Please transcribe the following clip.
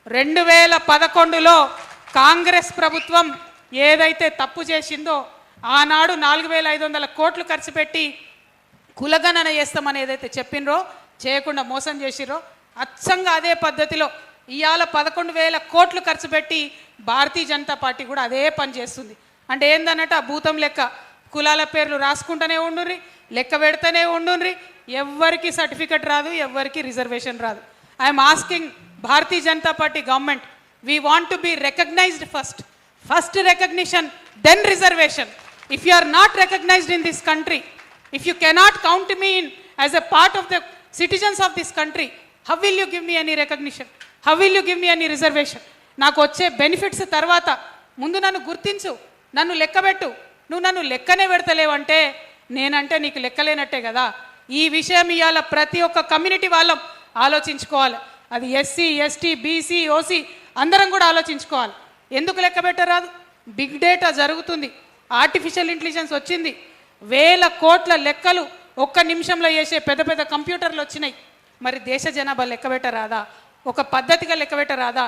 2011లో కాంగ్రెస్ ప్రభుత్వం ఏదైతే తప్పు చేసిందో ఆనాడు 4500 కోట్లు ఖర్చు పెట్టి కులగణన చేస్తామని ఏదైతే చెప్పినరో చేయకుండా మోసం చేసిరో అచ్చంగా అదే పద్ధతిలో ఇవాళ 11,000 కోట్లు ఖర్చు పెట్టి భారతీయ జనతా పార్టీ కూడా అదే పని చేస్తుంది. అంటే ఏందన్నట్టు ఆ భూతం లెక్క కులాల పేర్లు రాసుకుంటూనే ఉండుర్రి, లెక్క పెడుతూనే ఉండుర్రి, ఎవ్వరికి సర్టిఫికెట్ రాదు, ఎవ్వరికి రిజర్వేషన్ రాదు. I'm asking Bharatiya Janata Party government, we want to be recognized first recognition, then reservation. If you are not recognized in this country, if you cannot count me in as a part of the citizens of this country, how will you give me any recognition? How will you give me any reservation? నాకు వచ్చే benefits తర్వాత ముందు నన్ను గుర్తించు, నన్ను లెక్కబెట్టు. నువ్వు నన్ను లెక్కనే పెడతలేవంటే నేనంటే నీకు లెక్కలేనట్టే కదా. ఈ విషయం ఇవాళ ప్రతి ఒక్క కమ్యూనిటీ వాళ్ళం ఆలోచించుకోవాలి. అది ఎస్సీ, ఎస్టీ, బీసీ, ఓసీ అందరం కూడా ఆలోచించుకోవాలి. ఎందుకు లెక్క పెట్టరాదు? బిగ్ డేటా జరుగుతుంది, ఆర్టిఫిషియల్ ఇంటెలిజెన్స్ వచ్చింది, 1000 కోట్ల లెక్కలు ఒక్క నిమిషంలో చేసే పెద్ద పెద్ద కంప్యూటర్లు వచ్చినాయి. మరి దేశ జనాభా లెక్క పెట్టరాదా? ఒక పద్ధతిగా లెక్క పెట్టరాదా?